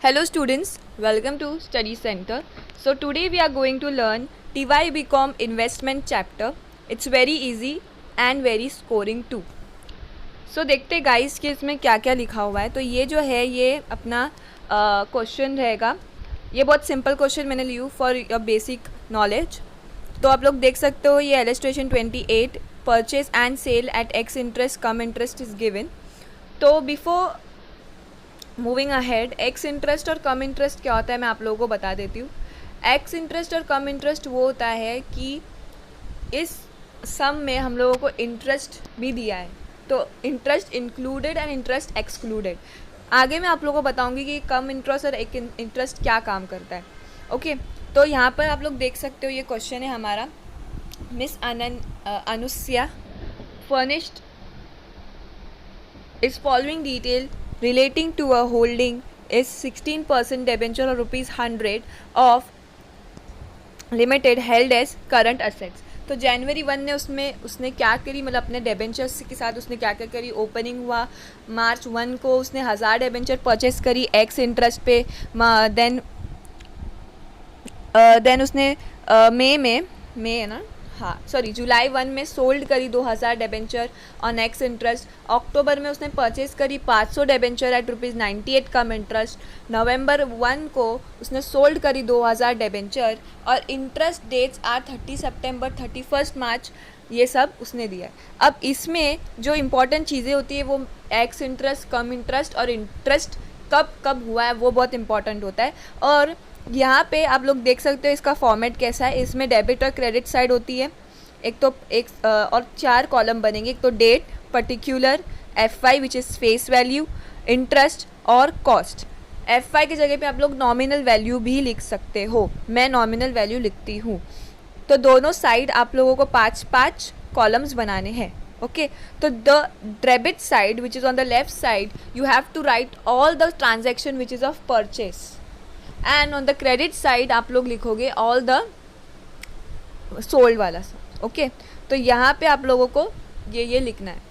Hello students, welcome to Study Center. So today we are going to learn TY BCom Investment chapter. It's very easy and very scoring too. So देखते हैं guys कि इसमें क्या क्या लिखा हुआ है. तो ये जो है ये अपना क्वेश्चन रहेगा. ये बहुत सिंपल क्वेश्चन मैंने लिया फॉर योर बेसिक नॉलेज. तो आप लोग देख सकते हो ये illustration 28 purchase and sale at ex interest cum interest is given. तो before moving ahead ex interest और कम इंटरेस्ट क्या होता है मैं आप लोगों को बता देती हूँ. एक्स इंटरेस्ट और कम इंटरेस्ट वो होता है कि इस सम में हम लोगों को इंटरेस्ट भी दिया है. तो interest included and interest excluded. आगे मैं आप लोगों को बताऊंगी कि कम इंटरेस्ट और एक इंटरेस्ट क्या काम करता है. ओके तो यहाँ पर आप लोग देख सकते हो ये क्वेश्चन है हमारा. Miss Anusya furnished is following detail relating to a holding is 16% debenture or rupees 100 of limited held as current assets. तो जनवरी 1 ने उसने क्या करी, मतलब अपने डेबेंचर्स के साथ उसने क्या क्या करी. ओपनिंग हुआ मार्च 1 को, उसने 1000 डेबेंचर परचेस करी एक्स इंटरेस्ट पे. देन उसने मई है ना, हाँ सॉरी जुलाई 1 में सोल्ड करी 2000 डेबेंचर ऑन एक्स इंटरेस्ट. अक्टूबर में उसने परचेज करी 500 डेबेंचर एट ₹98 कम इंटरेस्ट. नवंबर 1 को उसने सोल्ड करी 2000 डेबेंचर और इंटरेस्ट डेट्स आर 30 सितंबर 31 मार्च. ये सब उसने दिया है. अब इसमें जो इम्पोर्टेंट चीज़ें होती है वो एक्स इंटरेस्ट, कम इंटरेस्ट और इंटरेस्ट कब कब हुआ है वो बहुत इंपॉर्टेंट होता है. और यहाँ पे आप लोग देख सकते हो इसका फॉर्मेट कैसा है. इसमें डेबिट और क्रेडिट साइड होती है. और 4 कॉलम बनेंगे. एक तो date, particular, FI which is face value, interest और कॉस्ट. FI की जगह पे आप लोग नॉमिनल वैल्यू भी लिख सकते हो. मैं नॉमिनल वैल्यू लिखती हूँ. तो दोनों साइड आप लोगों को 5-5 कॉलम्स बनाने हैं. ओके तो the debit side which is on the left side you have to write all the transaction which is of purchase. And on the credit side आप लोग लिखोगे ऑल द सोल्ड वाला. ओके तो यहाँ पे आप लोगों को ये लिखना है.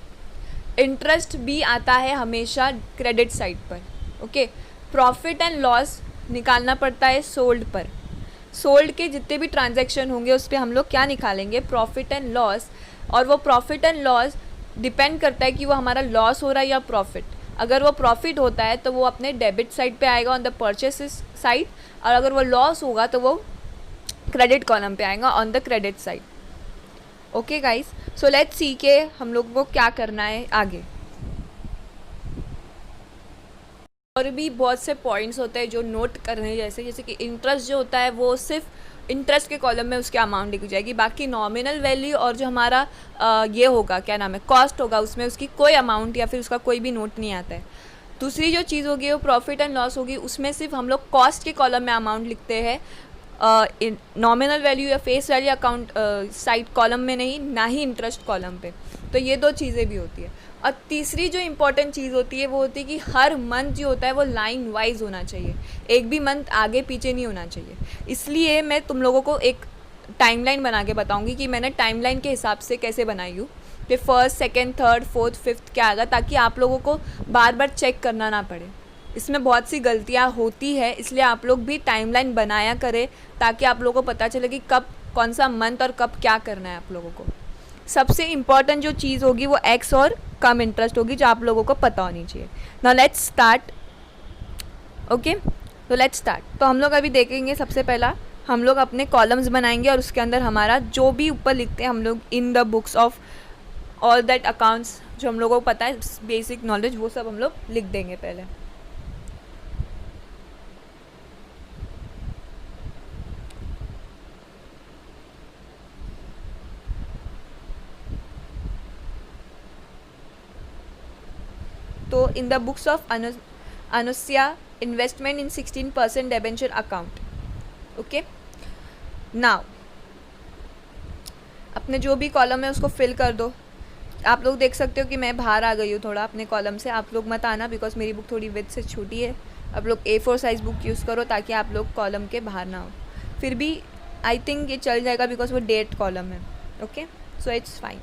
इंटरेस्ट भी आता है हमेशा क्रेडिट साइड पर. ओके प्रॉफिट एंड लॉस निकालना पड़ता है सोल्ड पर. सोल्ड के जितने भी ट्रांजैक्शन होंगे उस पर हम लोग क्या निकालेंगे, प्रॉफिट एंड लॉस. और वो प्रॉफिट एंड लॉस डिपेंड करता है कि वो हमारा लॉस हो रहा है या प्रॉफिट. अगर वो प्रॉफिट होता है तो वो अपने डेबिट साइड पे आएगा ऑन द परचेसेस साइड, और अगर वो लॉस होगा तो वो क्रेडिट कॉलम पे आएगा on the credit side. Okay guys so let's see के हम लोग को क्या करना है आगे. और भी बहुत से पॉइंट्स होते हैं जो नोट करने जैसे कि इंटरेस्ट जो होता है वो सिर्फ इंटरेस्ट के कॉलम में उसकी अमाउंट लिखी जाएगी. बाकी नॉमिनल वैल्यू और जो हमारा ये होगा क्या नाम है कॉस्ट होगा उसमें उसकी कोई अमाउंट या फिर उसका कोई भी नोट नहीं आता है. दूसरी जो चीज़ होगी वो प्रॉफिट एंड लॉस होगी. उसमें सिर्फ हम लोग कॉस्ट के कॉलम में अमाउंट लिखते हैं, नॉमिनल वैल्यू या face value account side column में नहीं, ना ही इंटरेस्ट कॉलम पे. तो ये 2 चीज़ें भी होती है. और तीसरी जो इम्पोर्टेंट चीज़ होती है वो होती है कि हर मंथ जो होता है वो लाइन वाइज होना चाहिए. एक भी मंथ आगे पीछे नहीं होना चाहिए. इसलिए मैं तुम लोगों को एक टाइमलाइन बना के बताऊंगी कि मैंने टाइमलाइन के हिसाब से कैसे बनाई हूँ कि first, second, third, fourth, fifth क्या आएगा, ताकि आप लोगों को बार बार चेक करना ना पड़े. इसमें बहुत सी गलतियाँ होती है, इसलिए आप लोग भी टाइमलाइन बनाया करें ताकि आप लोगों को पता चले कि कब कौन सा मंथ और कब क्या करना है आप लोगों को. सबसे इम्पॉर्टेंट जो चीज़ होगी वो एक्स और कम इंटरेस्ट होगी जो आप लोगों को पता होनी चाहिए. Now let's start. ओके तो लेट्स स्टार्ट. तो हम लोग अभी देखेंगे सबसे पहला हम लोग अपने कॉलम्स बनाएंगे और उसके अंदर हमारा जो भी ऊपर लिखते हैं हम लोग इन the books of all that accounts जो हम लोगों को पता है बेसिक नॉलेज वो सब हम लोग लिख देंगे पहले. तो in the books of Anusya investment in 16% debenture account. Okay now अपने जो भी कॉलम है उसको फिल कर दो. आप लोग देख सकते हो कि मैं बाहर आ गई हूँ थोड़ा अपने कॉलम से. आप लोग मत आना बिकॉज मेरी बुक थोड़ी विड्थ से छोटी है. आप लोग A4 साइज़ बुक यूज़ करो ताकि आप लोग कॉलम के बाहर ना हो. फिर भी आई थिंक ये चल जाएगा बिकॉज वो डेट कॉलम है. Okay so it's fine.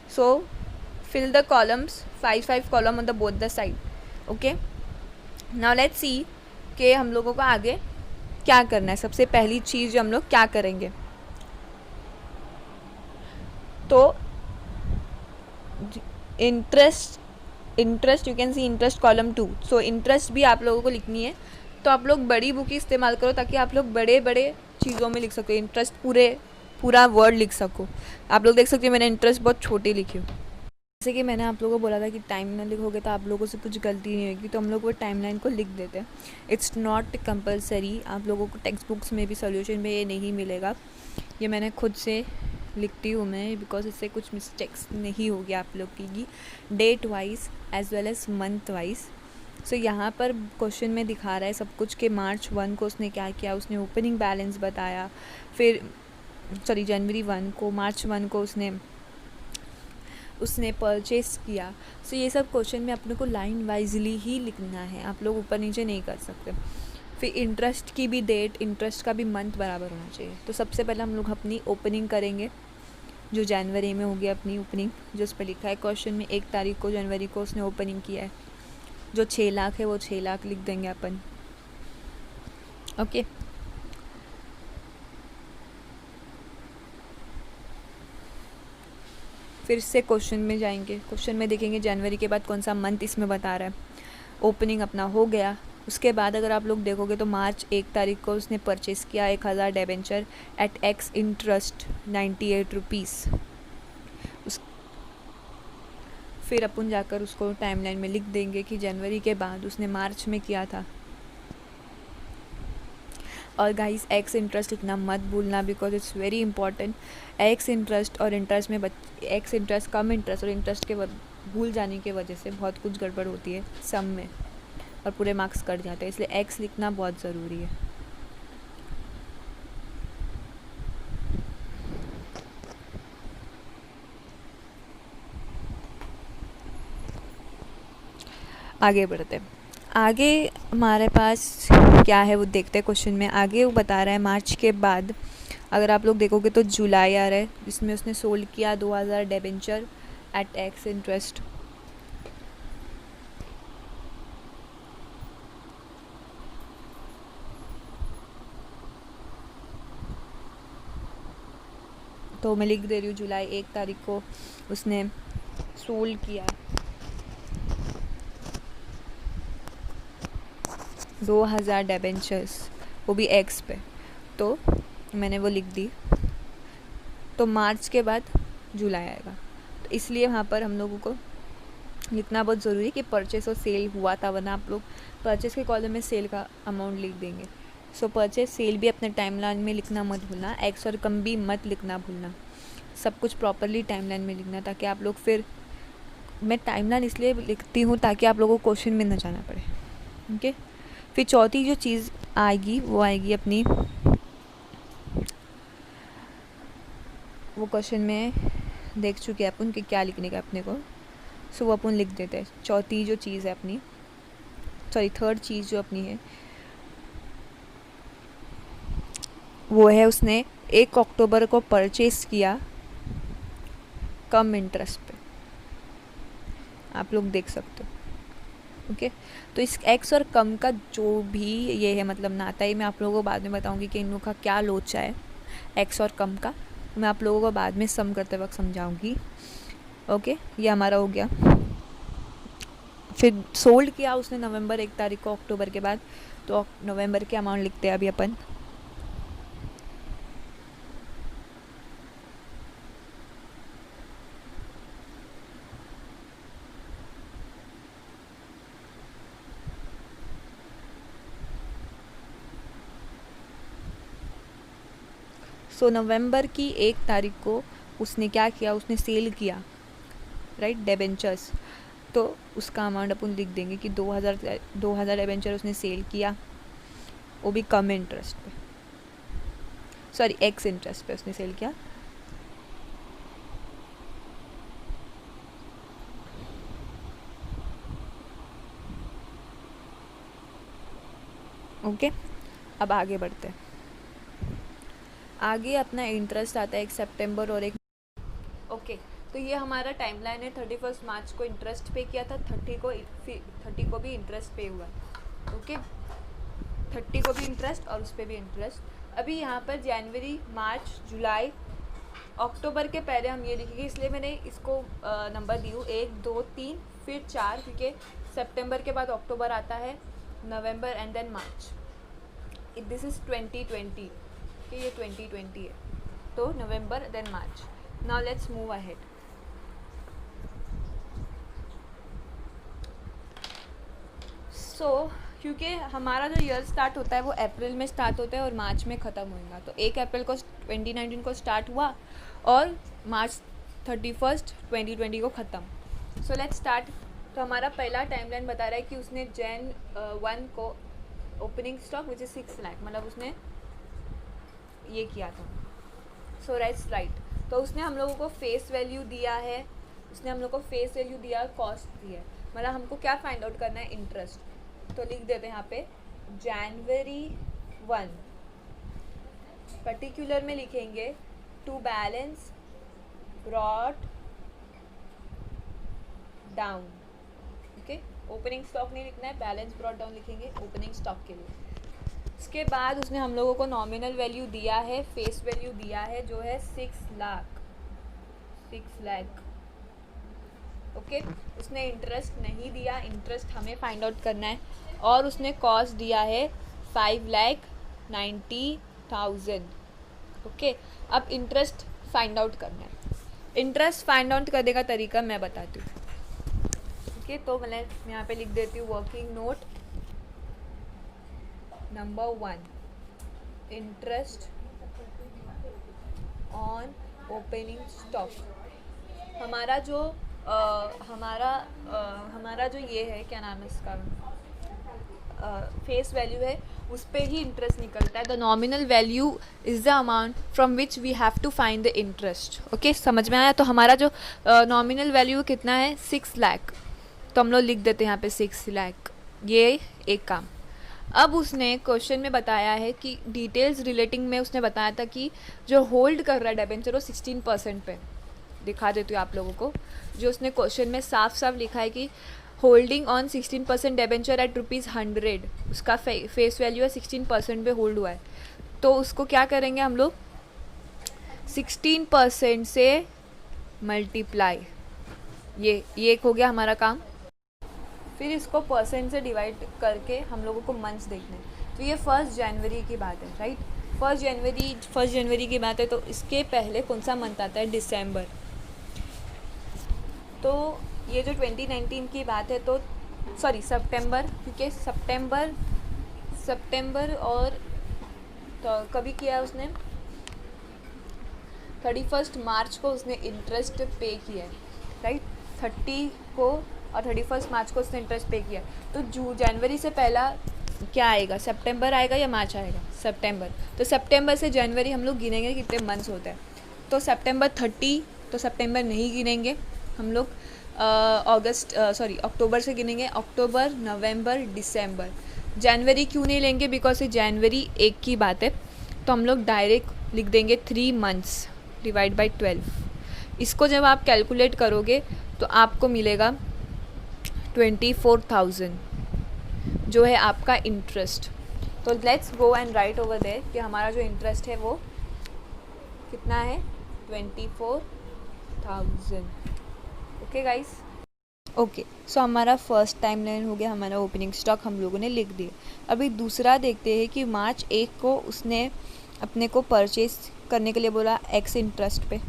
So fill the columns 5 column on the both the side. Okay, now let's see कि हम लोगों को आगे क्या करना है। सबसे पहली चीज़ जो हम लोग क्या करेंगे, तो interest you can C interest column 2। So interest भी आप लोगों को लिखनी है, तो आप लोग बड़ी बुक ही इस्तेमाल करो ताकि आप लोग बड़े बड़े चीज़ों में लिख सको, इंटरेस्ट पूरा वर्ड लिख सको। आप लोग देख सकते हो मैंने इंटरेस्ट बहुत छोटी लिखी हो। जैसे कि मैंने आप लोगों को बोला था कि टाइम लाइन लिखोगे तो आप लोगों से कुछ गलती नहीं होगी, तो हम लोग वो टाइम लाइन को लिख देते हैं। इट्स नॉट कंपलसरी, आप लोगों को टेक्स्ट बुक्स में भी सोल्यूशन में ये नहीं मिलेगा, ये मैंने खुद से लिखती हूँ मैं, बिकॉज इससे कुछ मिस्टेक्स नहीं होगी आप लोग की, date wise as well as month wise. So यहाँ पर क्वेश्चन में दिखा रहा है सब कुछ कि मार्च 1 को उसने क्या किया, उसने ओपनिंग बैलेंस बताया, फिर जनवरी 1 को, मार्च 1 को उसने परचेस किया। सो ये सब क्वेश्चन में अपने को लाइन वाइजली ही लिखना है, आप लोग ऊपर नीचे नहीं कर सकते। फिर इंटरेस्ट की भी डेट, इंटरेस्ट का भी मंथ बराबर होना चाहिए। तो सबसे पहले हम लोग अपनी ओपनिंग करेंगे, जो जनवरी में होगी अपनी ओपनिंग, जो उस पर लिखा है क्वेश्चन में 1 तारीख को जनवरी को उसने ओपनिंग किया है। जो 6 लाख है वो 6 लाख लिख देंगे अपन। ओके, फिर से क्वेश्चन में जाएंगे, क्वेश्चन में देखेंगे जनवरी के बाद कौन सा मंथ इसमें बता रहा है। ओपनिंग अपना हो गया, उसके बाद अगर आप लोग देखोगे तो मार्च 1 तारीख को उसने परचेज़ किया 1000 debenture at ex interest 98 rupees. फिर अपन जाकर उसको टाइमलाइन में लिख देंगे कि जनवरी के बाद उसने मार्च में किया था। और गाइस एक्स इंटरेस्ट लिखना मत भूलना, because it's very important. X interest और इंटरेस्ट में एक्स इंटरेस्ट, कम इंटरेस्ट और इंटरेस्ट के भूल जाने की वजह से बहुत कुछ गड़बड़ होती है सम में और पूरे मार्क्स कट जाते हैं, इसलिए एक्स लिखना बहुत ज़रूरी है। आगे बढ़ते हैं, आगे हमारे पास क्या है वो देखते हैं क्वेश्चन में। आगे वो बता रहा है मार्च के बाद अगर आप लोग देखोगे तो जुलाई आ रहा है, जिसमें उसने सोल्ड किया 2000 डेबेंचर एट एक्स इंटरेस्ट। तो मैं लिख दे रही हूँ जुलाई 1 तारीख को उसने सोल्ड किया 2000 डेबेंचर्स, वो भी एक्स पे, तो मैंने वो लिख दी। तो मार्च के बाद जुलाई आएगा, तो इसलिए वहाँ पर हम लोगों को लिखना बहुत ज़रूरी है कि परचेस और सेल हुआ था, वरना आप लोग परचेस के कॉलम में सेल का अमाउंट लिख देंगे। सो परचेस सेल भी अपने टाइमलाइन में लिखना मत भूलना, एक्स और कम भी मत लिखना भूलना, सब कुछ प्रॉपरली टाइमलाइन में लिखना, ताकि आप लोग फिर, मैं टाइमलाइन इसलिए लिखती हूँ ताकि आप लोगों को क्वेश्चन में न जाना पड़े। ओके, फिर चौथी जो चीज़ आएगी वो आएगी अपनी, वो क्वेश्चन में देख चुके हैं अपन कि क्या लिखने का अपने को, सो वो अपन लिख देते हैं। चौथी जो चीज़ है अपनी, थर्ड चीज़ जो अपनी है वो है उसने 1 अक्टूबर को परचेस किया कम इंटरेस्ट पे, आप लोग देख सकते हो। ओके, तो इस एक्स और कम का जो भी ये है मतलब नाता ही, मैं आप लोगों को बाद में बताऊंगी कि इन लोगों का क्या लोचा है एक्स और कम का, मैं आप लोगों को बाद में सम करते वक्त समझाऊंगी। ओके, ये हमारा हो गया। फिर सोल्ड किया उसने नवंबर 1 तारीख को अक्टूबर के बाद, तो नवंबर के अमाउंट लिखते हैं अभी अपन। सो नवंबर की 1 तारीख को उसने क्या किया, उसने सेल किया राइट डेबेंचर्स, तो उसका अमाउंट अपन लिख देंगे कि 2000 डेबेंचर उसने सेल किया, वो भी कम इंटरेस्ट पे, सॉरी एक्स इंटरेस्ट पे उसने सेल किया। ओके, अब आगे बढ़ते हैं। आगे अपना इंटरेस्ट आता है 1 सितंबर और 1 ओके, तो ये हमारा टाइमलाइन है। 31 मार्च को इंटरेस्ट पे किया था, 30 को भी इंटरेस्ट पे हुआ। ओके, 30 को भी इंटरेस्ट और उस पर भी इंटरेस्ट। अभी यहाँ पर जनवरी, मार्च, जुलाई, अक्टूबर के पहले हम ये लिखेंगे, इसलिए मैंने इसको नंबर दी हूँ 1, 2, 3 फिर 4, क्योंकि सितंबर के बाद अक्टूबर आता है, November and then March. This is 2020, कि ये 2020 है, तो November then March. Now let's move ahead. क्योंकि हमारा जो ईयर स्टार्ट होता है वो अप्रैल में स्टार्ट होता है और मार्च में ख़त्म होगा, तो 1 अप्रैल को 2019 को स्टार्ट हुआ और मार्च 31 2020 को ख़त्म। So let's start. तो हमारा पहला टाइमलाइन बता रहा है कि उसने Jan 1 को opening stock which is 6 lakh, मतलब उसने ये किया था। So let's write. तो उसने हम लोगों को फेस वैल्यू दिया है, उसने हम लोग को फेस वैल्यू दिया, कॉस्ट दी है, मतलब हमको क्या फाइंड आउट करना है, इंटरेस्ट। तो लिख देते हैं यहाँ पे जनवरी 1, पर्टिकुलर में लिखेंगे to balance brought down. Okay, opening stock नहीं लिखना है, बैलेंस ब्रॉट डाउन लिखेंगे ओपनिंग स्टॉक के लिए। उसके बाद उसने हम लोगों को नॉमिनल वैल्यू दिया है, फेस वैल्यू दिया है जो है 6 लाख। ओके, उसने इंटरेस्ट नहीं दिया, इंटरेस्ट हमें फाइंड आउट करना है। और उसने कॉस्ट दिया है 5,90,000। ओके, अब इंटरेस्ट फाइंड आउट करना है। इंटरेस्ट फाइंड आउट करने का तरीका मैं बताती हूँ। ओके, तो मैं यहाँ पे लिख देती हूँ working note number 1, interest on opening stock. हमारा जो हमारा जो ये है, क्या नाम है इसका, फेस वैल्यू है, उस पर ही इंटरेस्ट निकलता है। The nominal value is the amount from which we have to find the interest. Okay, समझ में आया? तो हमारा जो नॉमिनल वैल्यू कितना है, 6 लाख, तो हम लोग लिख देते हैं यहाँ पे 6 लाख। ये एक काम। अब उसने क्वेश्चन में बताया है कि डिटेल्स रिलेटिंग में उसने बताया था कि जो होल्ड कर रहा है डिबेंचर वो 16% पे। दिखा देती हूँ आप लोगों को, जो उसने क्वेश्चन में साफ साफ लिखा है कि होल्डिंग ऑन 16% डिबेंचर एट ₹100, उसका फेस वैल्यू है 16% पे होल्ड हुआ है। तो उसको क्या करेंगे हम लोग, 16% से मल्टीप्लाई, ये एक हो गया हमारा काम। फिर इसको परसेंट से डिवाइड करके हम लोगों को मंथ्स देखने हैं। तो ये 1 जनवरी की बात है, राइट? 1 जनवरी की बात है, तो इसके पहले कौन सा मंथ आता है, दिसंबर। तो ये जो 2019 की बात है, तो सॉरी सितंबर, क्योंकि सितंबर और तो कभी किया उसने 31 मार्च को उसने इंटरेस्ट पे किया है, राइट? 30 को और 31 मार्च को उसने इंटरेस्ट पे किया। तो जनवरी से पहला क्या आएगा, सितंबर आएगा या मार्च आएगा, सितंबर। तो सितंबर से जनवरी हम लोग गिनेंगे कितने मंथ्स होते हैं। तो सितंबर 30, तो सितंबर नहीं गिनेंगे हम लोग, अक्टूबर से गिनेंगे, अक्टूबर, नवंबर, दिसंबर। जनवरी क्यों नहीं लेंगे, बिकॉज ये जनवरी 1 की बात है, तो हम लोग डायरेक्ट लिख देंगे 3 मंथ्स डिवाइड बाई 12। इसको जब आप कैलकुलेट करोगे तो आपको मिलेगा 24,000 जो है आपका इंटरेस्ट। तो let's go and write over there कि हमारा जो इंटरेस्ट है वो कितना है, 24,000। Okay guys, okay. सो हमारा फर्स्ट टाइमलाइन हो गया, हमारा ओपनिंग स्टॉक हम लोगों ने लिख दिया। अभी दूसरा देखते हैं कि मार्च 1 को उसने अपने को परचेज करने के लिए बोला एक्स इंटरेस्ट पे।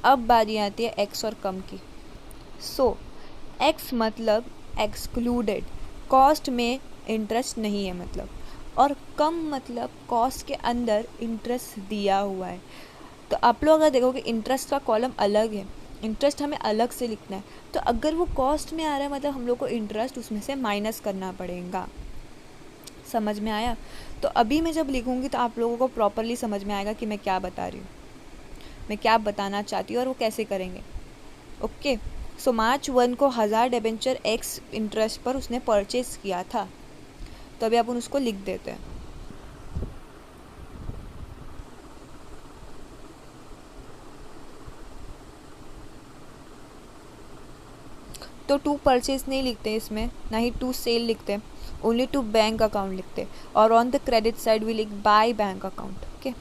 अब बारी आती है एक्स और कम की। सो एक्स मतलब एक्सक्लूडेड, कॉस्ट में इंटरेस्ट नहीं है मतलब, और कम मतलब कॉस्ट के अंदर इंटरेस्ट दिया हुआ है। तो आप लोग अगर देखोगे इंटरेस्ट का कॉलम अलग है, इंटरेस्ट हमें अलग से लिखना है। तो अगर वो कॉस्ट में आ रहा है मतलब हम लोग को इंटरेस्ट उसमें से माइनस करना पड़ेगा। समझ में आया? तो अभी मैं जब लिखूँगी तो आप लोगों को प्रॉपरली समझ में आएगा कि मैं क्या बता रही हूँ, मैं क्या बताना चाहती हूँ और वो कैसे करेंगे। ओके, सो मार्च 1 को 1000 डिबेंचर एक्स इंटरेस्ट पर उसने परचेज किया था। तो अभी अपन उसको लिख देते हैं। तो टू परचेज नहीं लिखते इसमें, ना ही टू सेल लिखते, ओनली टू बैंक अकाउंट लिखते, और on the credit side we लिख बाय बैंक अकाउंट। ओके,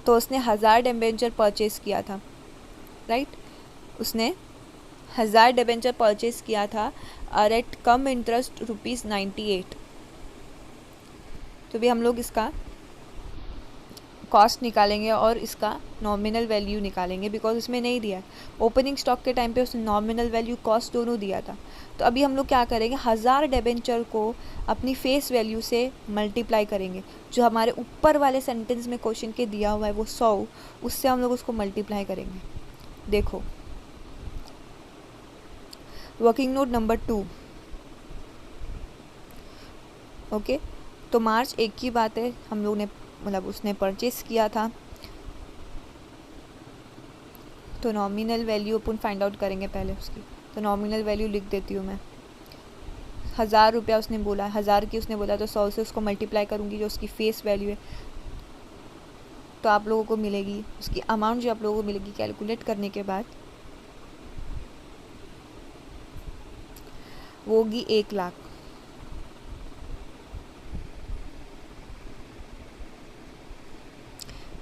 तो उसने 1000 डिबेंचर परचेज किया था, राइट, उसने 1000 डिबेंचर परचेज किया था और एट कम इंटरेस्ट ₹98। तो भी हम लोग इसका कॉस्ट निकालेंगे और इसका नॉमिनल वैल्यू निकालेंगे, बिकॉज उसमें नहीं दिया है। ओपनिंग स्टॉक के टाइम पे उसने नॉमिनल वैल्यू कॉस्ट दोनों दिया था। तो अभी हम लोग क्या करेंगे, 1000 डिबेंचर को अपनी फेस वैल्यू से मल्टीप्लाई करेंगे। जो हमारे ऊपर वाले सेंटेंस में क्वेश्चन के दिया हुआ है वो 100, उससे हम लोग उसको मल्टीप्लाई करेंगे। देखो, वर्किंग नोट नंबर 2। ओके, तो मार्च 1 की बात है, हम लोग ने मतलब उसने परचेस किया था, तो नॉमिनल वैल्यू अपन फाइंड आउट करेंगे पहले उसकी। तो नॉमिनल वैल्यू लिख देती हूँ मैं, 1000 रुपया उसने बोला, 1000 की उसने बोला, तो 100 से उसको मल्टीप्लाई करूँगी जो उसकी फेस वैल्यू है, तो आप लोगों को मिलेगी उसकी अमाउंट, जो आप लोगों को मिलेगी कैलकुलेट करने के बाद वो होगी 1 लाख।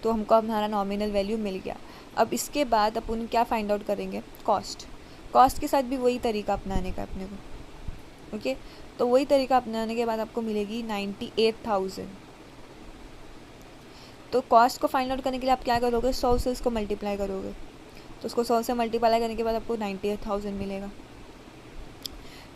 तो हमको हमारा नॉमिनल वैल्यू मिल गया। अब इसके बाद अपन क्या फाइंड आउट करेंगे, कॉस्ट। कॉस्ट के साथ भी वही तरीका अपनाने का अपने को। ओके, तो वही तरीका अपनाने के बाद आपको मिलेगी 98,000। तो कॉस्ट को फाइंड आउट करने के लिए आप क्या करोगे, 100 से इसको मल्टीप्लाई करोगे, तो उसको 100 से मल्टीप्लाई करने के बाद आपको 98,000 मिलेगा।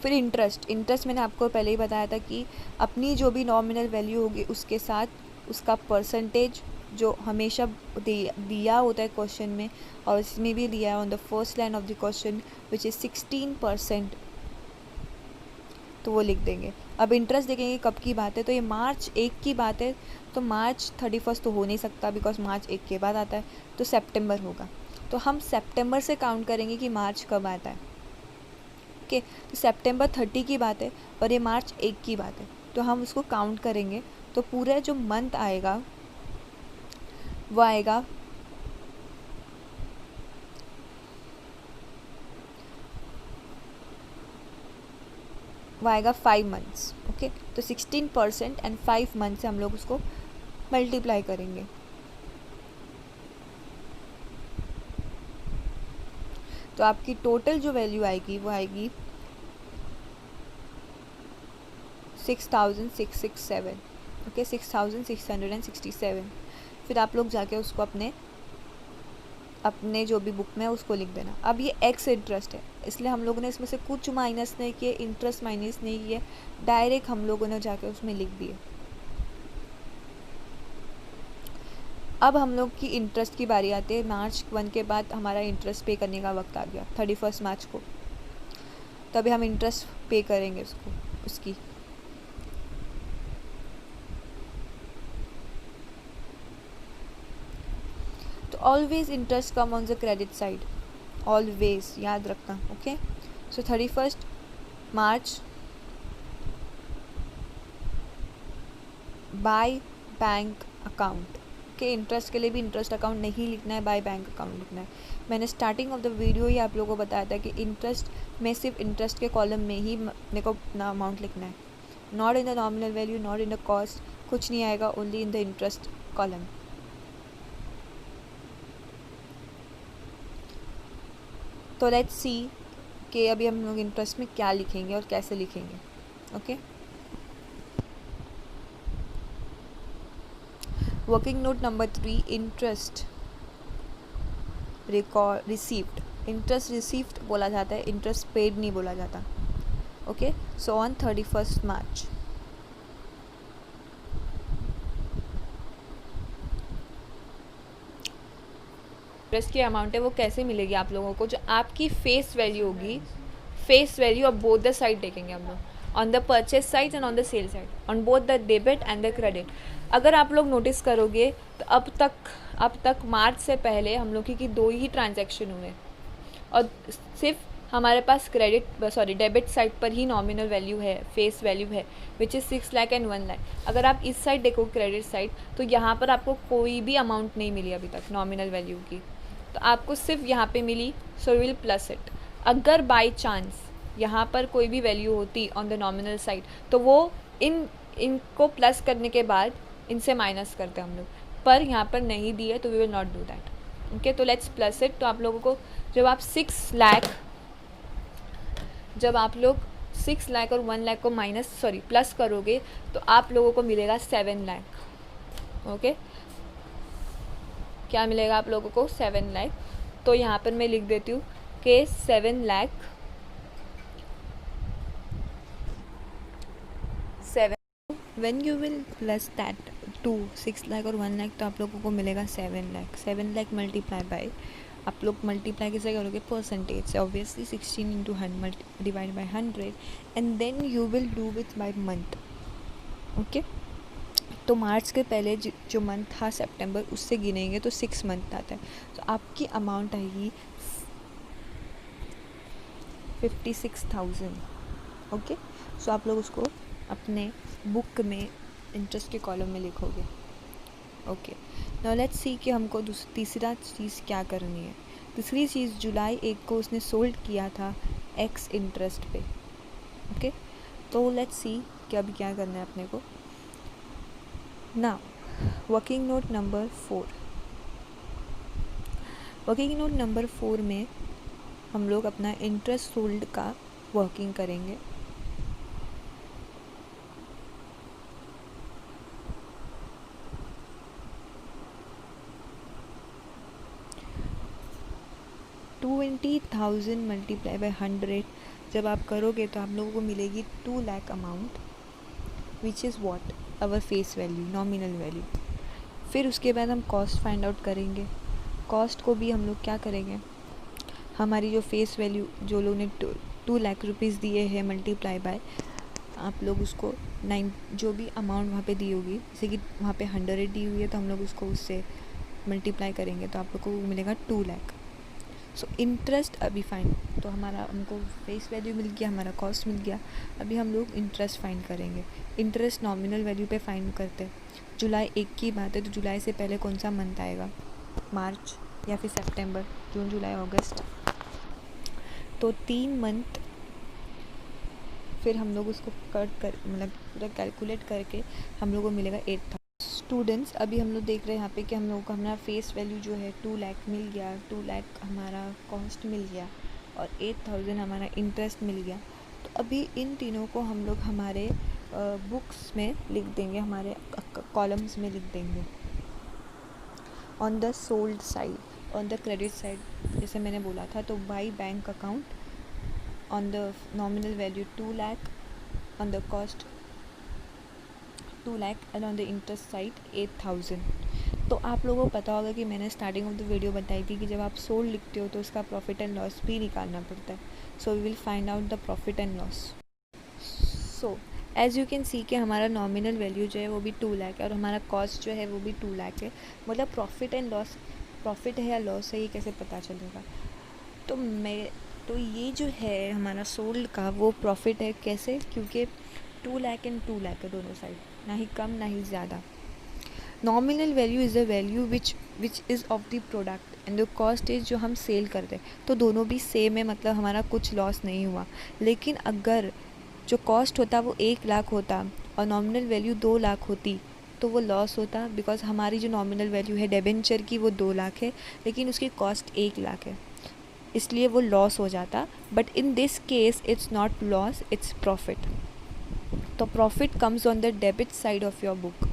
फिर इंटरेस्ट मैंने आपको पहले ही बताया था कि अपनी जो भी नॉमिनल वैल्यू होगी उसके साथ उसका परसेंटेज जो हमेशा दिया होता है क्वेश्चन में, और इसमें भी दिया है on the first line of the question which is 16%, तो वो लिख देंगे। अब इंटरेस्ट देखेंगे कब की बात है, तो ये मार्च 1 की बात है, तो मार्च 31 तो हो नहीं सकता बिकॉज मार्च 1 के बाद आता है, तो सितंबर होगा। तो हम सितंबर से काउंट करेंगे कि मार्च कब आता है। ओके, तो सितंबर 30 की बात है और ये मार्च 1 की बात है, तो हम उसको काउंट करेंगे, तो पूरा जो मंथ आएगा वो आएगा वो आएगा 5 मंथ्स। ओके, तो 16% एंड 5 मंथ से हम लोग उसको मल्टीप्लाई करेंगे। तो आपकी टोटल जो वैल्यू आएगी वो आएगी 6,667। ओके, 6,667। फिर आप लोग जाके उसको अपने जो भी बुक में है उसको लिख देना। अब ये एक्स इंटरेस्ट है, इसलिए हम लोगों ने इसमें से कुछ माइनस नहीं किए, इंटरेस्ट माइनस नहीं किए, डायरेक्ट हम लोगों ने जाके उसमें लिख दिए। अब हम लोग की इंटरेस्ट की बारी आती है। मार्च 1 के बाद हमारा इंटरेस्ट पे करने का वक्त आ गया 31 मार्च को, तभी हम इंटरेस्ट पे करेंगे उसकी। तो always interest come on the credit side, always याद रखना। ओके, सो 31 मार्च बाय बैंक अकाउंट के इंटरेस्ट के लिए भी इंटरेस्ट अकाउंट नहीं लिखना है, बाय बैंक अकाउंट लिखना है। मैंने स्टार्टिंग ऑफ द वीडियो ही आप लोगों को बताया था कि इंटरेस्ट में सिर्फ इंटरेस्ट के कॉलम में ही मेरे को अपना अमाउंट लिखना है, not in the nominal value, not in the cost, कुछ नहीं आएगा, only in the interest column. तो लेट्स सी कि अभी हम लोग इंटरेस्ट में क्या लिखेंगे और कैसे लिखेंगे। Okay, working note number 3, interest received. Interest received बोला जाता है, इंटरेस्ट पेड नहीं बोला जाता। Okay, so on 31 March interest की अमाउंट है वो कैसे मिलेगी आप लोगों को, जो आपकी फेस वैल्यू होगी, face value of both the side देखेंगे हम लोग, on the purchase side and on the sell side, on both the debit and the credit. अगर आप लोग नोटिस करोगे तो अब तक मार्च से पहले हम लोग की 2 ही ट्रांजैक्शन हुए और सिर्फ हमारे पास डेबिट साइड पर ही नॉमिनल वैल्यू है, फेस वैल्यू है, which is 6 lakh and 1 lakh. अगर आप इस साइड देखो क्रेडिट साइड, तो यहाँ पर आपको कोई भी अमाउंट नहीं मिली अभी तक नॉमिनल वैल्यू की, तो आपको सिर्फ यहाँ पे मिली, सो विल प्लस इट। अगर बाई चांस यहाँ पर कोई भी वैल्यू होती ऑन द नॉमिनल साइड, तो वो इनको प्लस करने के बाद इनसे माइनस करते हम लोग, पर यहाँ पर नहीं दी है तो we will not do that. Okay, तो लेट्स प्लस इट। तो आप लोगों को जब आप 6 लाख और 1 लाख को प्लस करोगे तो आप लोगों को मिलेगा 7 लाख। ओके, क्या मिलेगा आप लोगों को? 7 लाख। तो यहाँ पर मैं लिख देती हूँ कि 7 lakh 7 when you will plus that to 6 lakh और 1 लाख, तो आप लोगों को मिलेगा 7 लाख। 7 लाख मल्टीप्लाई बाय, आप लोग मल्टीप्लाई कैसे करोगे? परसेंटेज से, obviously 16 into 100 divide by 100, and then you will do with by month. Okay, तो मार्च के पहले जो मंथ था सितंबर, उससे गिनेंगे तो 6 मंथ आता है, तो आपकी अमाउंट आएगी 56,000। ओके, सो आप लोग उसको अपने बुक में इंटरेस्ट के कॉलम में लिखोगे। ओके, नाउ लेट्स सी कि हमको तीसरा चीज़ क्या करनी है। तीसरी चीज़, जुलाई 1 को उसने सोल्ड किया था एक्स इंटरेस्ट पे। ओके, तो लेट्स सी कि अभी क्या करना है अपने को ना। Working note number 4, working note number 4 में हम लोग अपना इंटरेस्ट सोल्ड का वर्किंग करेंगे। $20,000 मल्टीप्लाई बाई 100 जब आप करोगे तो आप लोगों को मिलेगी 2 lakh amount, which is what our face value, nominal value. फिर उसके बाद हम कॉस्ट फाइंड आउट करेंगे। कॉस्ट को भी हम लोग क्या करेंगे, हमारी जो फेस वैल्यू जो लोग ने 2 लाख रुपीज़ दिए हैं मल्टीप्लाई बाय, आप लोग उसको 9 जो भी अमाउंट वहाँ पे दी होगी, जैसे कि वहाँ पे 100 दी हुई है तो हम लोग उसको उससे मल्टीप्लाई करेंगे तो आप लोग को मिलेगा 2 लाख। सो इंटरेस्ट अभी फाइंड, तो हमको फेस वैल्यू मिल गया, हमारा कॉस्ट मिल गया, अभी हम लोग इंटरेस्ट फाइंड करेंगे। इंटरेस्ट नॉमिनल वैल्यू पे फाइंड करते हैं। जुलाई 1 की बात है, तो जुलाई से पहले कौन सा मंथ आएगा? मार्च या फिर सितंबर, जून, जुलाई, अगस्त, तो 3 मंथ। फिर हम लोग उसको पूरा कैलकुलेट करके हम लोग को मिलेगा 8,000। स्टूडेंट्स, अभी हम लोग देख रहे हैं यहाँ पे कि हम लोगों को हमारा फेस वैल्यू जो है 2 लाख मिल गया, 2 लाख हमारा कॉस्ट मिल गया और 8,000 हमारा इंटरेस्ट मिल गया। तो अभी इन तीनों को हम लोग हमारे बुक्स में लिख देंगे, हमारे कॉलम्स में लिख देंगे। On the sold side, on the credit side जैसे मैंने बोला था, तो by bank account on the nominal value 2 lakh, on the cost 2 lakh and on the interest side 8,000। तो आप लोगों को पता होगा कि मैंने स्टार्टिंग ऑफ द वीडियो बताई थी कि जब आप सोल्ड लिखते हो तो उसका प्रॉफिट एंड लॉस भी निकालना पड़ता है। So we will find out the profit and loss. So as you can see कि हमारा नॉमिनल वैल्यू जो है वो भी 2 लाख है और हमारा कॉस्ट जो है वो भी 2 लाख है। मतलब प्रॉफिट एंड लॉस, प्रॉफिट है या लॉस है, ये कैसे पता चलेगा? तो ये जो है हमारा सोल्ड का वो प्रॉफिट है। कैसे? क्योंकि 2 लाख एंड 2 लाख है दोनों साइड, ना ही कम ना ही ज़्यादा। Nominal value is the value which is of the product and the cost is जो हम सेल करते हैं, तो दोनों भी सेम है, मतलब हमारा कुछ लॉस नहीं हुआ। लेकिन अगर जो कॉस्ट होता वो 1 लाख होता और नॉमिनल वैल्यू 2 लाख होती तो वो लॉस होता, बिकॉज हमारी जो नॉमिनल वैल्यू है डिबेंचर की वो 2 लाख है लेकिन उसकी कॉस्ट 1 लाख है, इसलिए वो लॉस हो जाता। But in this case it's not loss, it's profit. तो profit comes on the debit side of your book.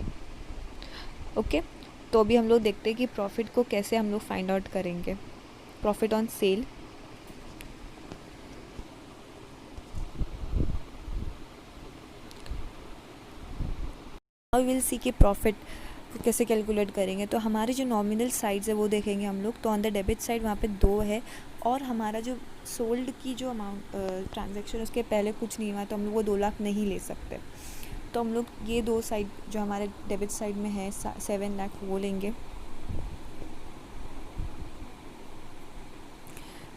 Okay, तो अभी हम लोग देखते हैं कि प्रॉफिट को कैसे हम लोग फाइंड आउट करेंगे। Profit on sale, now will see कि प्रॉफिट कैसे कैलकुलेट करेंगे। तो हमारी जो नॉमिनल साइड्स है वो देखेंगे हम लोग। तो ऑन द डेबिट साइड वहाँ पे 2 है और हमारा जो सोल्ड की जो अमाउंट ट्रांजैक्शन उसके पहले कुछ नहीं हुआ, तो हम लोग वो 2 लाख नहीं ले सकते। तो हम लोग ये 2 साइड जो हमारे डेबिट साइड में है 7 लाख वो लेंगे।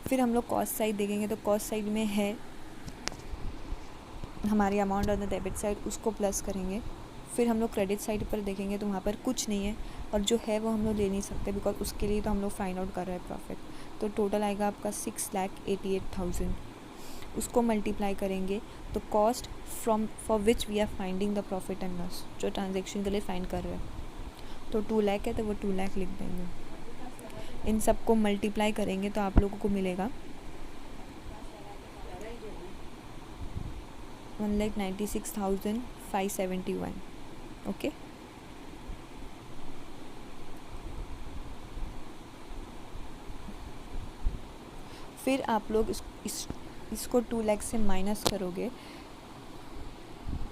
फिर हम लोग कॉस्ट साइड देखेंगे तो कॉस्ट साइड में है हमारी amount on the debit side, उसको प्लस करेंगे। फिर हम लोग क्रेडिट साइड पर देखेंगे तो वहाँ पर कुछ नहीं है, और जो है वो हम लोग ले नहीं सकते बिकॉज उसके लिए तो हम लोग फाइंड आउट कर रहे हैं प्रॉफिट। तो टोटल आएगा आपका 6,88,000। उसको मल्टीप्लाई करेंगे तो cost from for which we are finding the profit and loss, जो ट्रांजेक्शन के लिए फाइंड कर रहे हैं, तो 2 लाख है तो वो 2 लाख लिख देंगे। इन सबको मल्टीप्लाई करेंगे तो आप लोगों को मिलेगा 1,96,571। ओके, फिर आप लोग इसको 2 लाख से माइनस करोगे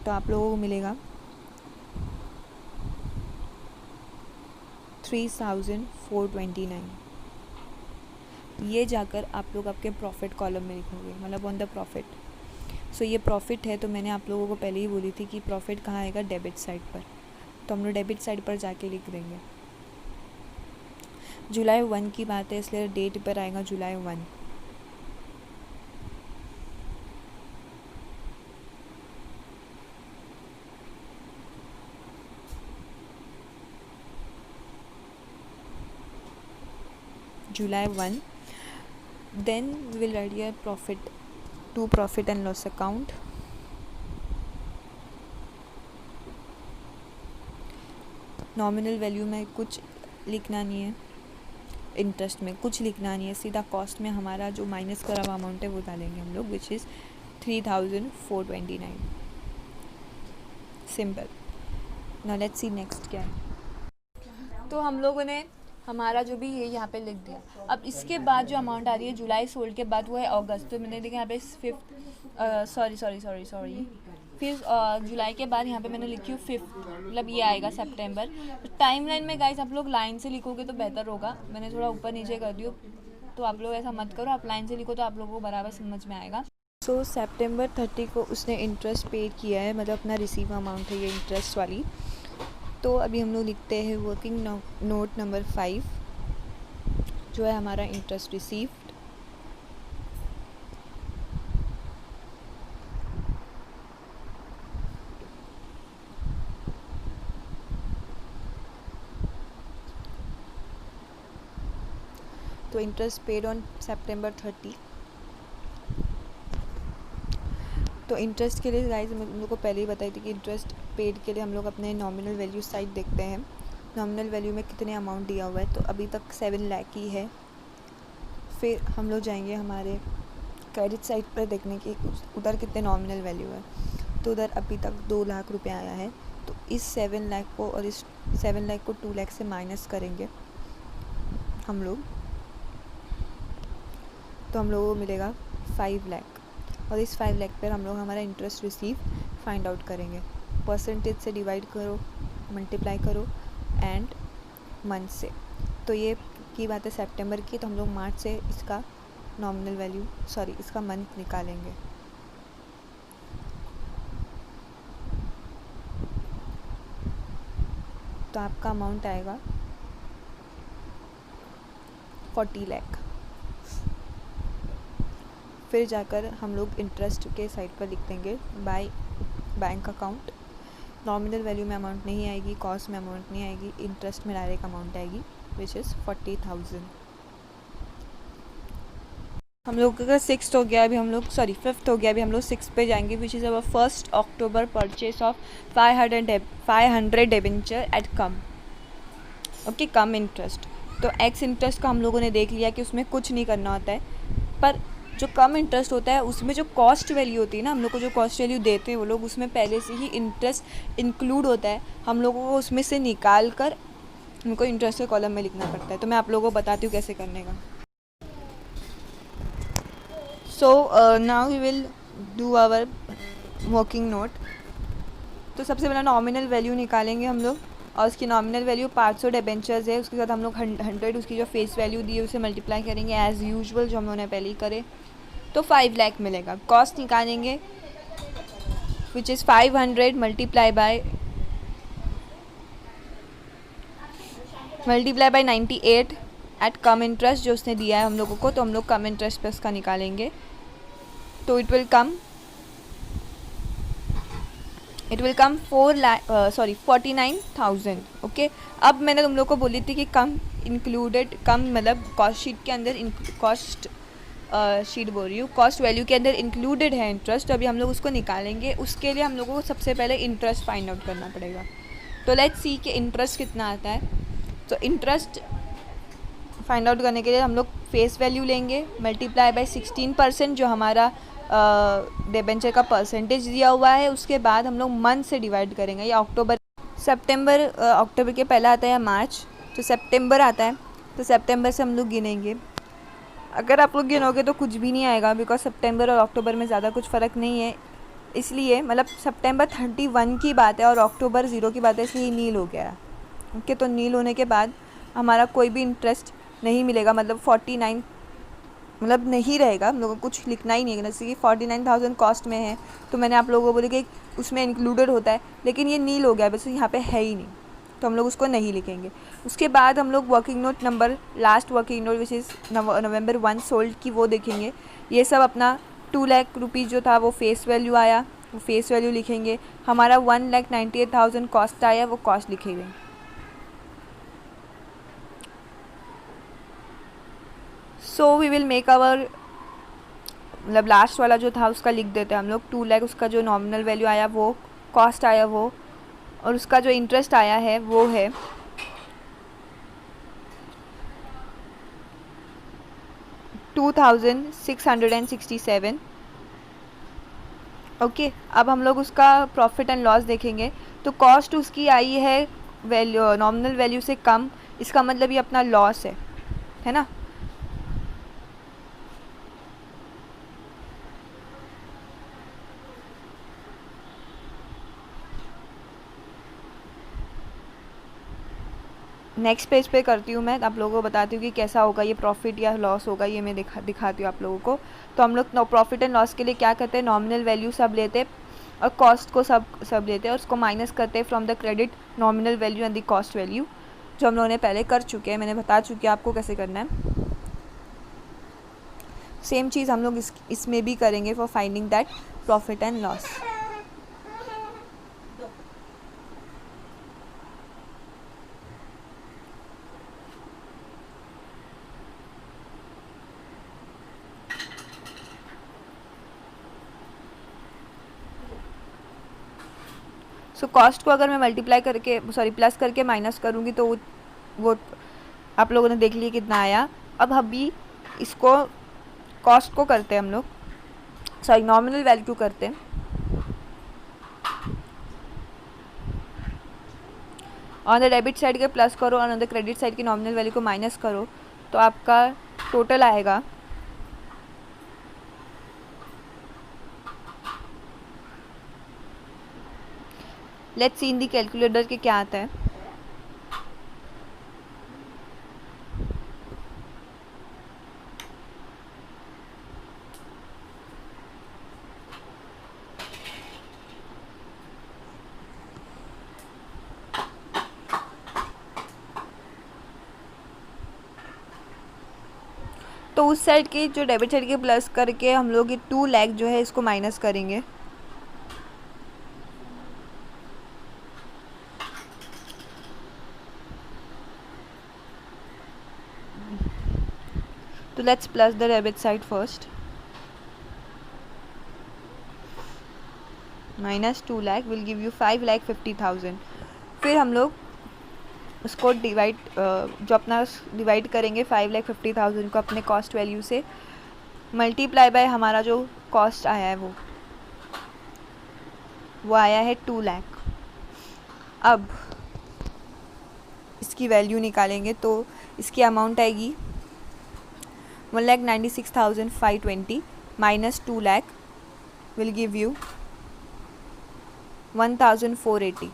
तो आप लोगों को मिलेगा 3,429। ये जाकर आप लोग आपके प्रॉफिट कॉलम में लिखोगे, मतलब ऑन द प्रॉफिट। सो ये प्रॉफिट है, तो मैंने आप लोगों को पहले ही बोली थी कि प्रॉफिट कहाँ आएगा, डेबिट साइड पर, तो हम लोग डेबिट साइड पर जाके लिख देंगे। जुलाई 1 की बात है इसलिए डेट पर आएगा जुलाई 1। July 1, then we will write here profit to profit and loss account. Nominal value में कुछ लिखना नहीं है, इंटरेस्ट में कुछ लिखना नहीं है, सीधा कॉस्ट में हमारा जो माइनस करा हुआ अमाउंट है वो डालेंगे हम लोग, which is 3,429। Simple. Now let's see next क्या है। तो हम लोगों ने हमारा जो भी ये यहाँ पे लिख दिया। अब इसके बाद जो अमाउंट आ रही है जुलाई सोल्ड के बाद वो है अगस्त। तो मैंने देखा यहाँ पे 5th, सॉरी फिर जुलाई के बाद यहाँ पे मैंने लिखी हूँ 5th, मतलब ये आएगा सितंबर। तो टाइम लाइन में गाइस आप लोग लाइन से लिखोगे तो बेहतर होगा, मैंने थोड़ा ऊपर नीचे कर दियो, तो आप लोग ऐसा मत करो, आप लाइन से लिखो तो आप लोगों को बराबर समझ में आएगा। सो सितंबर 30 को उसने इंटरेस्ट पे किया है, मतलब अपना रिसीव अमाउंट है ये इंटरेस्ट वाली। तो अभी हम लोग लिखते हैं वर्किंग नोट नंबर 5, जो है हमारा इंटरेस्ट रिसीव्ड। तो इंटरेस्ट पेड ऑन सितंबर 30। तो इंटरेस्ट के लिए गाइस मैं तुम लोग को पहले ही बताई थी कि इंटरेस्ट पेड के लिए हम लोग अपने नॉमिनल वैल्यू साइड देखते हैं, नॉमिनल वैल्यू में कितने अमाउंट दिया हुआ है। तो अभी तक 7 लाख ही है। फिर हम लोग जाएंगे हमारे क्रेडिट साइड पर देखने की उधर कितने नॉमिनल वैल्यू है। तो उधर अभी तक 2 लाख रुपये आया है। तो इस 7 लाख को और इस 7 लाख को 2 लाख से माइनस करेंगे हम लोग, तो हम लोगों को मिलेगा 5 लाख। और इस 5 लाख पर हम लोग हमारा इंटरेस्ट रिसीव फाइंड आउट करेंगे। परसेंटेज से डिवाइड करो, मल्टीप्लाई करो एंड मंथ से। तो ये की बात है सितंबर की, तो हम लोग मार्च से इसका नॉमिनल वैल्यू इसका मंथ निकालेंगे। तो आपका अमाउंट आएगा 40 लाख। फिर जाकर हम लोग इंटरेस्ट के साइड पर लिख देंगे bye bank account. Nominal value में अमाउंट नहीं आएगी, कॉस्ट में अमाउंट नहीं आएगी, इंटरेस्ट में डायरेक्ट अमाउंट आएगी विच इज़ 40,000। हम लोग का 6th हो गया, अभी हम लोग 5th हो गया, अभी हम लोग 6th पे जाएंगे which is our 1 October purchase of 500 debenture at cum, okay, cum interest. तो एक्स इंटरेस्ट का हम लोगों ने देख लिया कि उसमें कुछ नहीं करना होता है, पर जो कम इंटरेस्ट होता है उसमें जो कॉस्ट वैल्यू होती है ना, हम लोग को जो कॉस्ट वैल्यू देते हैं वो लोग, उसमें पहले से ही इंटरेस्ट इंक्लूड होता है। हम लोगों को उसमें से निकाल कर हमको इंटरेस्ट के कॉलम में लिखना पड़ता है। तो मैं आप लोगों को बताती हूँ कैसे करने का। So now we will do our working note. तो सबसे पहले नॉमिनल वैल्यू निकालेंगे हम लोग, और उसकी नॉमिनल वैल्यू 500 डिबेंचर्स है, उसके साथ हम लोग 100 उसकी जो फेस वैल्यू दी है उसे मल्टीप्लाई करेंगे एज़ यूजुअल जो हम लोगों ने पहले ही करे, तो 5 लाख मिलेगा। कॉस्ट निकालेंगे which is 500 multiply by 98 at cum interest जो उसने दिया है हम लोगों को, तो हम लोग कम इंटरेस्ट पे उसका निकालेंगे, तो इट विल कम 49,000। ओके, अब मैंने तुम लोग को बोली थी कि कम इंक्लूडेड, कम मतलब कॉस्ट शीट के अंदर, कॉस्ट शीट बोल रही हूँ, कॉस्ट वैल्यू के अंदर इंक्लूडेड है इंटरेस्ट। तो अभी हम लोग उसको निकालेंगे, उसके लिए हम लोगों को सबसे पहले इंटरेस्ट फाइंड आउट करना पड़ेगा। तो लेट्स सी कि इंटरेस्ट कितना आता है। तो इंटरेस्ट फाइंड आउट करने के लिए हम लोग फेस वैल्यू लेंगे मल्टीप्लाई बाय 16% जो हमारा डिबेंचर का परसेंटेज दिया हुआ है, उसके बाद हम लोग मंथ से डिवाइड करेंगे, या अक्टूबर के पहला आता है या मार्च, तो सितंबर आता है, तो सितंबर से हम लोग गिनेंगे। अगर आप लोग गिनोगे तो कुछ भी नहीं आएगा, बिकॉज सितंबर और अक्टूबर में ज़्यादा कुछ फ़र्क नहीं है, इसलिए मतलब सितंबर 31 की बात है और अक्टूबर 0 की बात है, इसलिए नील हो गया है। ओके, तो नील होने के बाद हमारा कोई भी इंटरेस्ट नहीं मिलेगा, मतलब 49 मतलब नहीं रहेगा, हम लोगों को कुछ लिखना ही नहीं है। जैसे कि 49,000 कॉस्ट में है, तो मैंने आप लोगों को बोला कि उसमें इंक्लूडेड होता है, लेकिन ये नील हो गया, बस यहाँ पे है ही नहीं, तो हम लोग उसको नहीं लिखेंगे। उसके बाद हम लोग working note number, last working note which is November 1 sold की, वो देखेंगे। ये सब अपना 2 लाख रुपीज़ जो था वो फेस वैल्यू आया, वो फेस वैल्यू लिखेंगे। हमारा 1,98,000 कॉस्ट आया, वो कॉस्ट लिखेंगे। So we will make our, मतलब लास्ट वाला जो था उसका लिख देते हैं हम लोग। 2 लाख उसका जो नॉमिनल वैल्यू आया वो कॉस्ट आया वो, और उसका जो इंटरेस्ट आया है वो है 2,667। ओके, अब हम लोग उसका प्रॉफिट एंड लॉस देखेंगे। तो कॉस्ट उसकी आई है वैल्यू, नॉमिनल वैल्यू से कम, इसका मतलब ये अपना लॉस है ना। नेक्स्ट पेज पे करती हूँ मैं, आप लोगों को बताती हूँ कि कैसा होगा ये प्रॉफिट या लॉस होगा, ये मैं दिखाती हूँ आप लोगों को। तो हम लोग प्रॉफिट एंड लॉस के लिए क्या करते हैं, नॉमिनल वैल्यू सब लेते हैं और कॉस्ट को सब लेते हैं और उसको माइनस करते हैं from the credit nominal value and the cost value, जो हम लोगों ने पहले कर चुके हैं, मैंने बता चुकी है आपको कैसे करना है। सेम चीज़ हम लोग इसमें भी करेंगे for finding that profit and loss. So cost को अगर मैं मल्टीप्लाई करके प्लस करके माइनस करूँगी तो वो आप लोगों ने देख लिया कितना आया। अब अभी इसको कॉस्ट को करते हैं हम लोग, नॉमिनल वैल्यू करते हैं। ऑन द डेबिट साइड के प्लस करो और ऑन द क्रेडिट साइड की नॉमिनल वैल्यू को माइनस करो, तो आपका टोटल आएगा let's see in the calculator के क्या आता है। तो उस साइड के जो डेबिट साइड के प्लस करके हम लोग ये 2 लाख जो है इसको माइनस करेंगे। तो let's plus the debit side first, minus 2 lakh will give you 5,50,000। फिर हम लोग उसको डिवाइड, जो अपना डिवाइड करेंगे 5,50,000 को अपने कॉस्ट वैल्यू से, मल्टीप्लाई बाय हमारा जो कॉस्ट आया है वो आया है 2 लाख। अब इसकी वैल्यू निकालेंगे तो इसकी अमाउंट आएगी 1,96,520 minus 2 lakh will give you 1,480।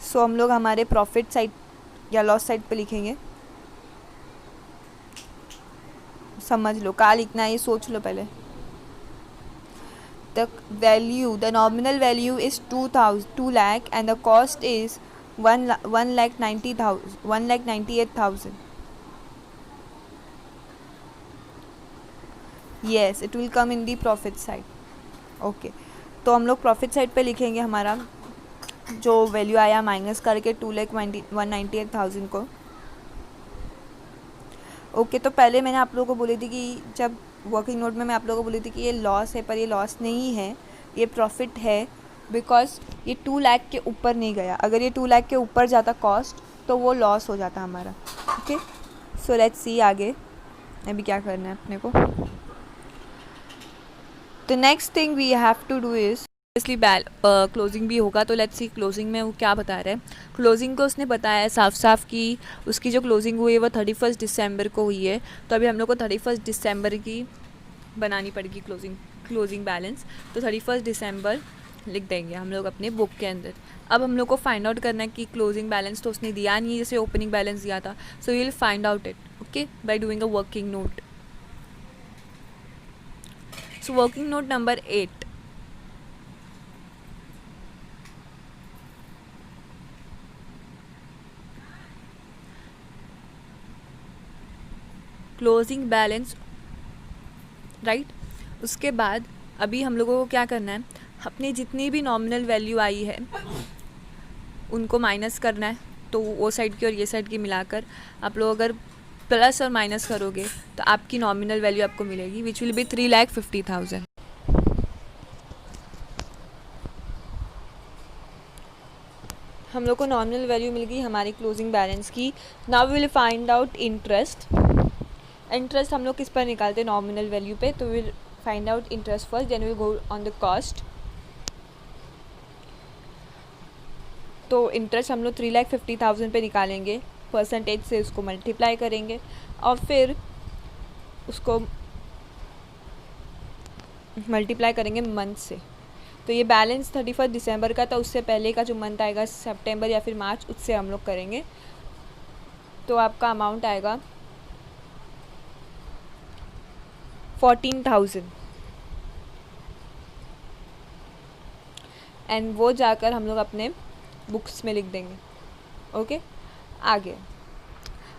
सो हम लोग हमारे प्रॉफिट साइड या लॉस साइड पे लिखेंगे। समझ लो क्या लिखना है, ये सोच लो पहले। The value, the nominal value is 2 lakh and the cost is 1,98,000। Yes, it will come in the profit side. Okay, तो हम लोग प्रॉफिट साइड पे लिखेंगे हमारा जो वैल्यू आया माइनस करके 2,198,000 को. ओके, तो पहले मैंने आप लोगों को बोली थी कि जब वर्किंग नोट में मैं आप लोगों को बोली थी कि ये लॉस है, पर ये लॉस नहीं है, ये प्रॉफिट है, बिकॉज ये 2 लाख के ऊपर नहीं गया. अगर ये 2 लाख के ऊपर जाता कॉस्ट तो वो लॉस हो जाता हमारा. ओके, सो लेट्स सी आगे अभी क्या करना है अपने को. The next thing we have to do is इसलिए क्लोजिंग भी होगा. तो लेट्स सी क्लोजिंग में वो क्या बता रहा है. क्लोजिंग को उसने बताया है साफ साफ कि उसकी जो क्लोजिंग हुई है वो 31 दिसंबर को हुई है. तो अभी हम लोग को 31 दिसंबर की बनानी पड़ेगी क्लोजिंग बैलेंस. तो 31 दिसंबर लिख देंगे हम लोग अपने बुक के अंदर. अब हम लोग को फाइंड आउट करना है कि क्लोजिंग बैलेंस तो उसने दिया नहीं है जैसे ओपनिंग बैलेंस दिया था. So we will find out it, okay, by doing a working note. So working note number 8. Closing balance, right. उसके बाद अभी हम लोगों को क्या करना है, अपनी जितनी भी नॉमिनल वैल्यू आई है उनको माइनस करना है. तो वो साइड की और ये साइड की मिलाकर आप लोग अगर प्लस और माइनस करोगे तो आपकी नॉमिनल वैल्यू आपको मिलेगी विच विल बी 3,50,000. हम लोग को नॉमिनल वैल्यू मिल गई हमारी क्लोजिंग बैलेंस की. Now we will find out interest. Interest हम लोग किस पर निकालते हैं, नॉमिनल वैल्यू पे. तो will find out interest first, then will go on the cost. तो इंटरेस्ट हम लोग 3,50,000 पे निकालेंगे. परसेंटेज से उसको मल्टीप्लाई करेंगे और फिर उसको मल्टीप्लाई करेंगे मंथ से. तो ये बैलेंस 31 दिसंबर का था, उससे पहले का जो मंथ आएगा सितंबर या फिर मार्च, उससे हम लोग करेंगे. तो आपका अमाउंट आएगा 14,000 एंड वो जाकर हम लोग अपने बुक्स में लिख देंगे. ओके, आगे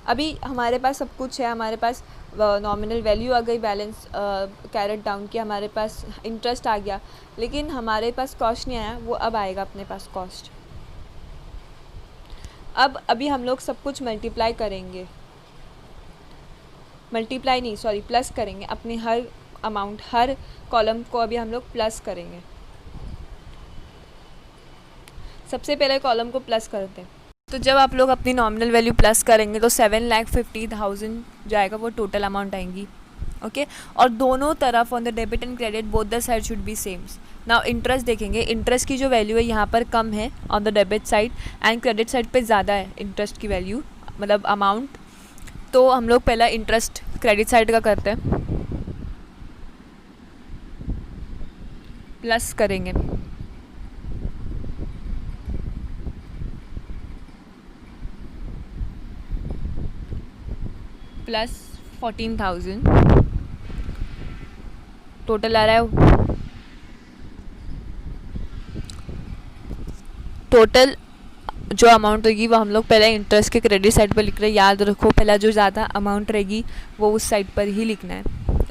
अभी हमारे पास सब कुछ है. हमारे पास नॉमिनल वैल्यू आ गई, बैलेंस कैरेट डाउन किया, हमारे पास इंटरेस्ट आ गया, लेकिन हमारे पास कॉस्ट नहीं आया. वो अब आएगा अपने पास कॉस्ट. अब अभी हम लोग सब कुछ मल्टीप्लाई करेंगे, मल्टीप्लाई नहीं सॉरी प्लस करेंगे. अपने हर अमाउंट, हर कॉलम को अभी हम लोग प्लस करेंगे. सबसे पहले कॉलम को प्लस करते हैं. तो जब आप लोग अपनी नॉमिनल वैल्यू प्लस करेंगे तो 7,50,000 जो आएगा वो टोटल अमाउंट आएंगी. ओके, और दोनों तरफ on the debit and credit both the side should be same. Now interest देखेंगे. इंटरेस्ट की जो वैल्यू है यहाँ पर कम है on the debit side and credit side पे ज़्यादा है इंटरेस्ट की वैल्यू, मतलब अमाउंट. तो हम लोग पहला इंटरेस्ट क्रेडिट साइड का करते हैं, प्लस करेंगे. प्लस 14,000 टोटल आ रहा है. टोटल जो अमाउंट होगी वो हम लोग पहले इंटरेस्ट के क्रेडिट साइड पर लिख रहे हैं. याद रखो पहला जो ज़्यादा अमाउंट रहेगी वो उस साइड पर ही लिखना है.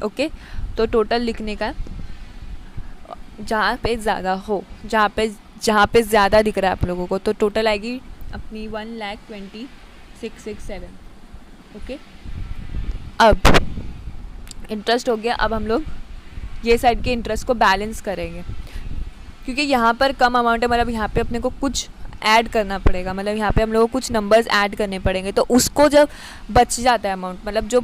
ओके, तो टोटल लिखने का जहाँ पे ज़्यादा हो, जहाँ पे ज़्यादा दिख रहा है आप लोगों को, तो टोटल आएगी अपनी 1,20,667. ओके, अब इंटरेस्ट हो गया. अब हम लोग ये साइड के इंटरेस्ट को बैलेंस करेंगे क्योंकि यहाँ पर कम अमाउंट है, मतलब यहाँ पे अपने को कुछ ऐड करना पड़ेगा, मतलब यहाँ पे हम लोगों को कुछ नंबर्स ऐड करने पड़ेंगे. तो उसको जब बच जाता है अमाउंट, मतलब जो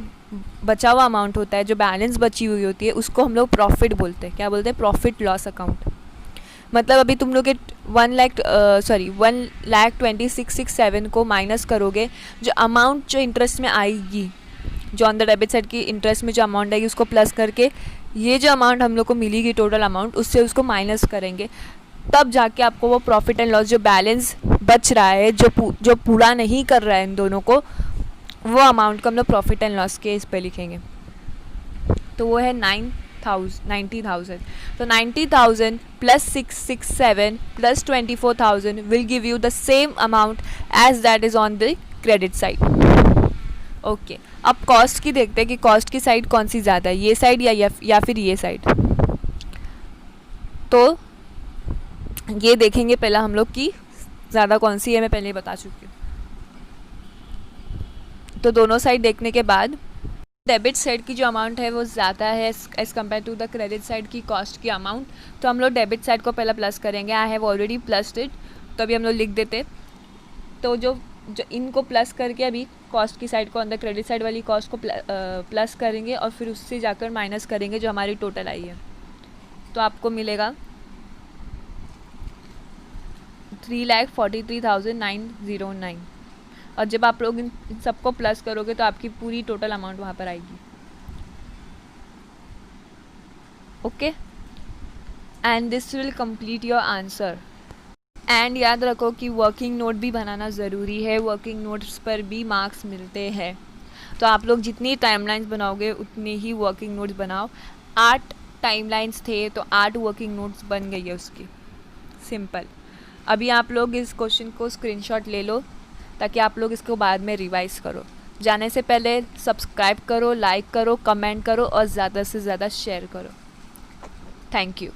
बचा हुआ अमाउंट होता है, जो बैलेंस बची हुई होती है, उसको हम लोग प्रॉफिट बोलते हैं. क्या बोलते हैं? Profit loss account. मतलब अभी तुम लोग 1,20,667 को माइनस करोगे, जो अमाउंट जो इंटरेस्ट में आएगी, जो ऑन द डेबिट साइड की इंटरेस्ट में जो अमाउंट आएगी उसको प्लस करके ये जो अमाउंट हम लोग को मिलेगी टोटल अमाउंट, उससे उसको माइनस करेंगे. तब जाके आपको वो प्रॉफिट एंड लॉस जो बैलेंस बच रहा है, जो पूरा नहीं कर रहा है इन दोनों को, वो अमाउंट को हम लोग प्रॉफिट एंड लॉस के इस पे लिखेंगे. तो वो है 90,000. तो 90,000 plus 667 plus 24,000 will give you the same amount as that is on the credit side. Okay, अब कॉस्ट की देखते हैं कि कॉस्ट की साइड कौन सी ज़्यादा है, ये साइड या फिर ये साइड। तो ये देखेंगे पहला हम लोग कि ज़्यादा कौन सी है, मैं पहले ही बता चुकी हूँ। तो दोनों साइड देखने के बाद डेबिट साइड की जो अमाउंट है वो ज़्यादा है as compare to the credit side की कॉस्ट की अमाउंट। तो हम लोग डेबिट साइड को पहला प्लस करेंगे। I have already plussed it, तो अभी हम लोग लिख देते। तो जो इनको प्लस करके अभी कॉस्ट की साइड को अंदर क्रेडिट साइड वाली कॉस्ट को प्लस करेंगे और फिर उससे जाकर माइनस करेंगे जो हमारी टोटल आई है। तो आपको मिलेगा 3,43,909। और जब आप लोग इन सबको प्लस करोगे तो आपकी पूरी टोटल अमाउंट वहाँ पर आएगी। Okay, and this will complete your answer. And याद रखो कि वर्किंग नोट भी बनाना ज़रूरी है, वर्किंग नोट्स पर भी मार्क्स मिलते हैं। तो आप लोग जितनी टाइमलाइंस बनाओगे उतने ही वर्किंग नोट्स बनाओ। 8 टाइमलाइंस थे तो 8 वर्किंग नोट्स बन गई है उसकी, सिंपल। अभी आप लोग इस क्वेश्चन को स्क्रीनशॉट ले लो ताकि आप लोग इसको बाद में रिवाइज करो। जाने से पहले सब्सक्राइब करो, लाइक करो, कमेंट करो और ज़्यादा से ज़्यादा शेयर करो। Thank you.